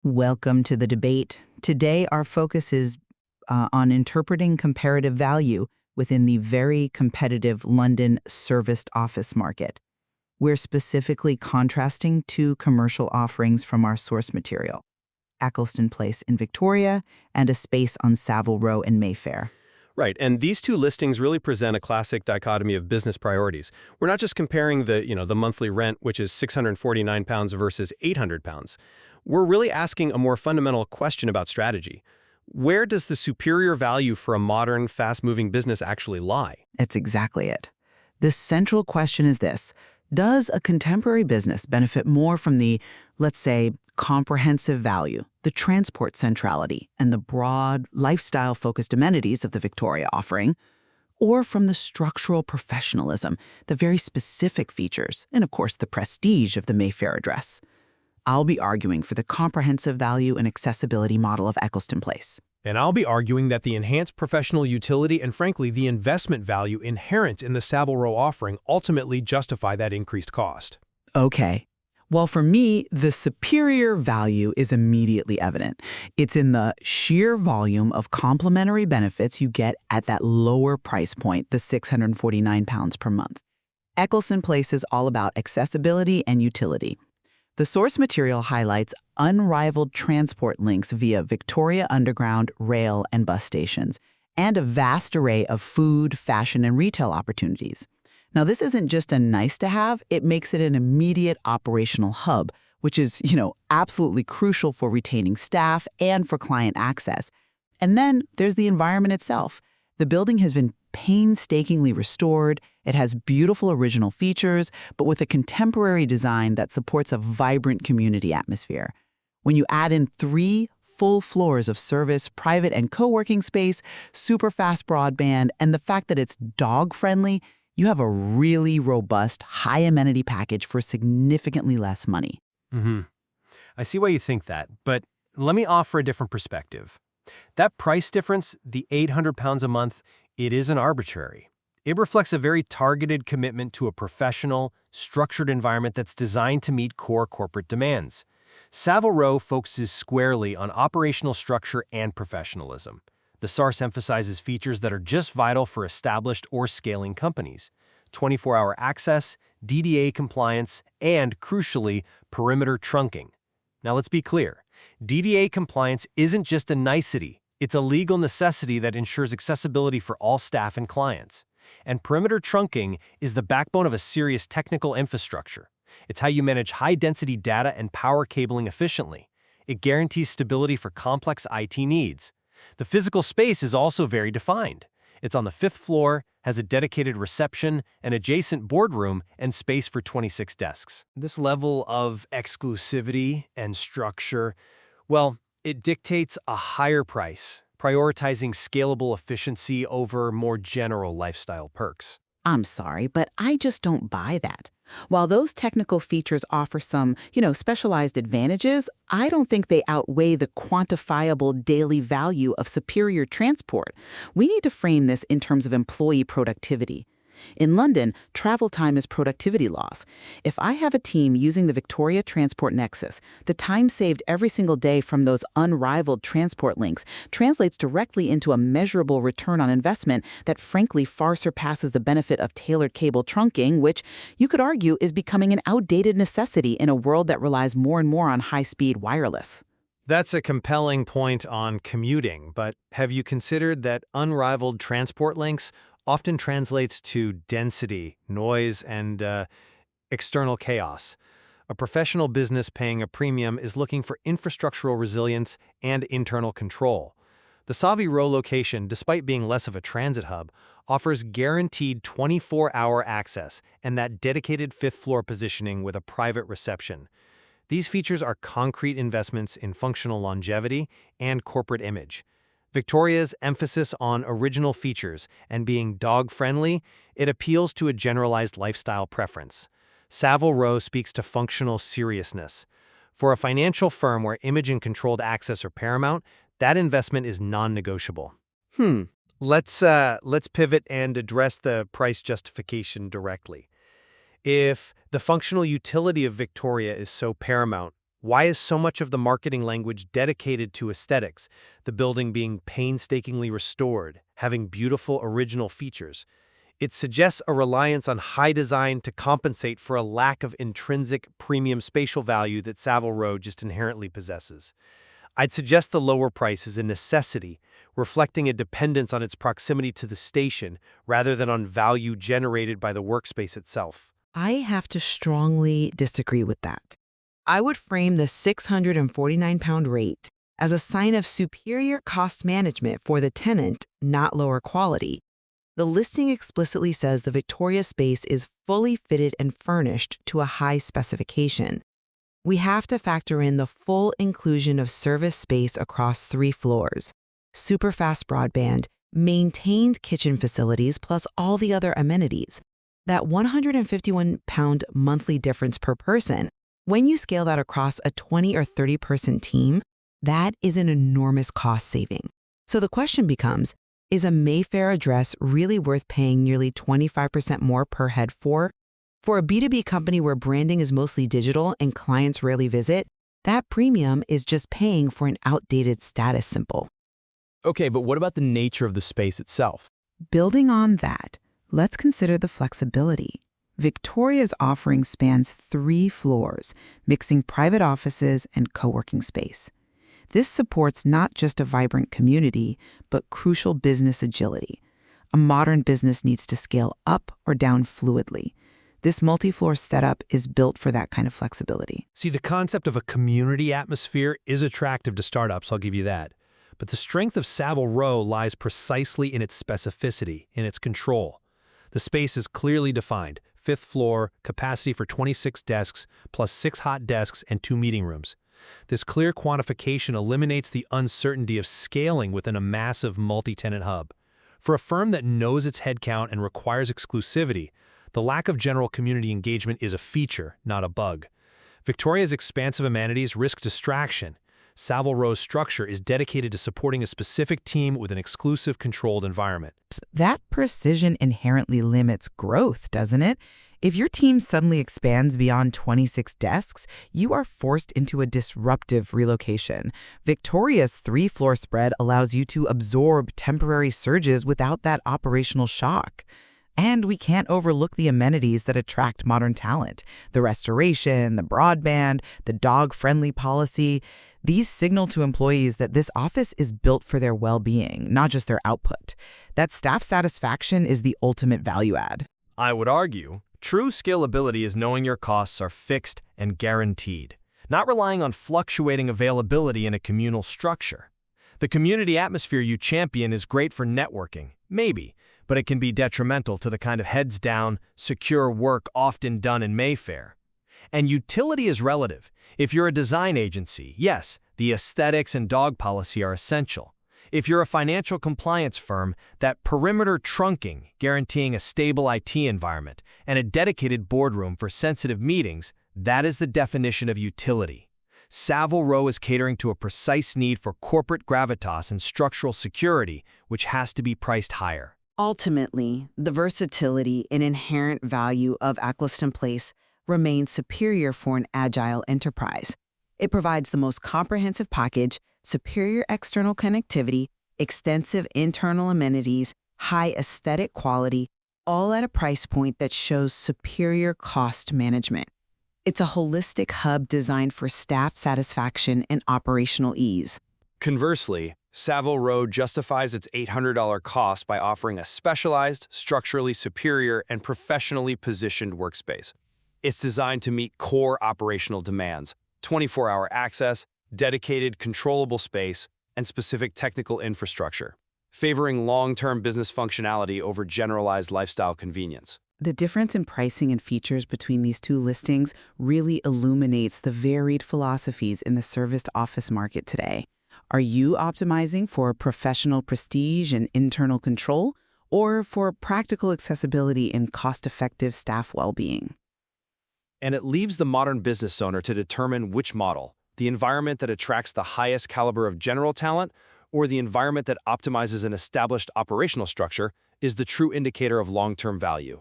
Welcome to the debate. Today, our focus is on interpreting comparative value within the very competitive London serviced office market. We're specifically contrasting two commercial offerings from our source material, Eccleston Place in Victoria and a space on Savile Row in Mayfair. Right, and these two listings really present a classic dichotomy of business priorities. We're not just comparing the monthly rent, which is £649 versus £800. We're really asking a more fundamental question about strategy. Where does the superior value for a modern, fast-moving business actually lie? That's exactly it. The central question is this: does a contemporary business benefit more from the, let's say, comprehensive value, the transport centrality, and the broad, lifestyle-focused amenities of the Victoria offering, or from the structural professionalism, the very specific features, and of course the prestige of the Mayfair address? I'll be arguing for the comprehensive value and accessibility model of Eccleston Place. And I'll be arguing that the enhanced professional utility and, frankly, the investment value inherent in the Savile Row offering ultimately justify that increased cost. Okay. Well, for me, the superior value is immediately evident. It's in the sheer volume of complementary benefits you get at that lower price point, the £649 per month. Eccleston Place is all about accessibility and utility. The source material highlights unrivaled transport links via Victoria Underground, rail, and bus stations, and a vast array of food, fashion, and retail opportunities. Now, this isn't just a nice-to-have, it makes it an immediate operational hub, which is, absolutely crucial for retaining staff and for client access. And then there's the environment itself. The building has been painstakingly restored. It has beautiful original features, but with a contemporary design that supports a vibrant community atmosphere. When you add in 3 full floors of service, private and co-working space, super fast broadband, and the fact that it's dog-friendly, you have a really robust, high-amenity package for significantly less money. I see why you think that, but let me offer a different perspective. That price difference, the £800 a month, it isn't arbitrary. It reflects a very targeted commitment to a professional, structured environment that's designed to meet core corporate demands. Savile Row focuses squarely on operational structure and professionalism. The SARS emphasizes features that are just vital for established or scaling companies: 24-hour access, DDA compliance, and, crucially, perimeter trunking. Now let's be clear. DDA compliance isn't just a nicety. It's a legal necessity that ensures accessibility for all staff and clients. And perimeter trunking is the backbone of a serious technical infrastructure. It's how you manage high-density data and power cabling efficiently. It guarantees stability for complex IT needs. The physical space is also very defined. It's on the 5th floor, has a dedicated reception, an adjacent boardroom, and space for 26 desks. This level of exclusivity and structure, well, it dictates a higher price, prioritizing scalable efficiency over more general lifestyle perks. I'm sorry, but I just don't buy that. While those technical features offer some, specialized advantages, I don't think they outweigh the quantifiable daily value of superior transport. We need to frame this in terms of employee productivity. In London, travel time is productivity loss. If I have a team using the Victoria Transport Nexus, the time saved every single day from those unrivaled transport links translates directly into a measurable return on investment that frankly far surpasses the benefit of tailored cable trunking, which you could argue is becoming an outdated necessity in a world that relies more and more on high-speed wireless. That's a compelling point on commuting, but have you considered that unrivaled transport links often translates to density, noise, and external chaos? A professional business paying a premium is looking for infrastructural resilience and internal control. The Savile Row location, despite being less of a transit hub, offers guaranteed 24-hour access and that dedicated 5th-floor positioning with a private reception. These features are concrete investments in functional longevity and corporate image. Victoria's emphasis on original features and being dog-friendly, it appeals to a generalized lifestyle preference. Savile Row speaks to functional seriousness. For a financial firm where image and controlled access are paramount, that investment is non-negotiable. Let's pivot and address the price justification directly. If the functional utility of Victoria is so paramount, Why is so much of the marketing language dedicated to aesthetics, the building being painstakingly restored, having beautiful original features? It suggests a reliance on high design to compensate for a lack of intrinsic premium spatial value that Savile Row just inherently possesses. I'd suggest the lower price is a necessity, reflecting a dependence on its proximity to the station rather than on value generated by the workspace itself. I have to strongly disagree with that. I would frame the £649 rate as a sign of superior cost management for the tenant, not lower quality. The listing explicitly says the Victoria space is fully fitted and furnished to a high specification. We have to factor in the full inclusion of service space across 3 floors, super-fast broadband, maintained kitchen facilities, plus all the other amenities. That £151 monthly difference per person, when you scale that across a 20 or 30-person team, that is an enormous cost saving. So the question becomes, is a Mayfair address really worth paying nearly 25% more per head for? For a B2B company where branding is mostly digital and clients rarely visit, that premium is just paying for an outdated status symbol. Okay, but what about the nature of the space itself? Building on that, let's consider the flexibility. Victoria's offering spans 3 floors, mixing private offices and co-working space. This supports not just a vibrant community, but crucial business agility. A modern business needs to scale up or down fluidly. This multi-floor setup is built for that kind of flexibility. See, the concept of a community atmosphere is attractive to startups, I'll give you that. But the strength of Savile Row lies precisely in its specificity, in its control. The space is clearly defined, 5th floor, capacity for 26 desks, plus 6 hot desks and 2 meeting rooms. This clear quantification eliminates the uncertainty of scaling within a massive multi-tenant hub. For a firm that knows its headcount and requires exclusivity, the lack of general community engagement is a feature, not a bug. Victoria's expansive amenities risk distraction. Savile Row's structure is dedicated to supporting a specific team with an exclusive, controlled environment. That precision inherently limits growth, doesn't it? If your team suddenly expands beyond 26 desks, you are forced into a disruptive relocation. Victoria's 3-floor spread allows you to absorb temporary surges without that operational shock. And we can't overlook the amenities that attract modern talent. The restoration, the broadband, the dog-friendly policy. These signal to employees that this office is built for their well-being, not just their output. That staff satisfaction is the ultimate value add. I would argue, true scalability is knowing your costs are fixed and guaranteed, not relying on fluctuating availability in a communal structure. The community atmosphere you champion is great for networking, maybe, but it can be detrimental to the kind of heads-down, secure work often done in Mayfair. And utility is relative. If you're a design agency, yes, the aesthetics and dog policy are essential. If you're a financial compliance firm, that perimeter trunking, guaranteeing a stable IT environment, and a dedicated boardroom for sensitive meetings, that is the definition of utility. Savile Row is catering to a precise need for corporate gravitas and structural security, which has to be priced higher. Ultimately, the versatility and inherent value of Eccleston Place remains superior for an agile enterprise. It provides the most comprehensive package, superior external connectivity, extensive internal amenities, high aesthetic quality, all at a price point that shows superior cost management. It's a holistic hub designed for staff satisfaction and operational ease. Conversely, Savile Row justifies its $800 cost by offering a specialized, structurally superior, and professionally positioned workspace. It's designed to meet core operational demands, 24-hour access, dedicated, controllable space, and specific technical infrastructure, favoring long-term business functionality over generalized lifestyle convenience. The difference in pricing and features between these 2 listings really illuminates the varied philosophies in the serviced office market today. Are you optimizing for professional prestige and internal control, or for practical accessibility and cost-effective staff well-being? And it leaves the modern business owner to determine which model, the environment that attracts the highest caliber of general talent, or the environment that optimizes an established operational structure, is the true indicator of long-term value.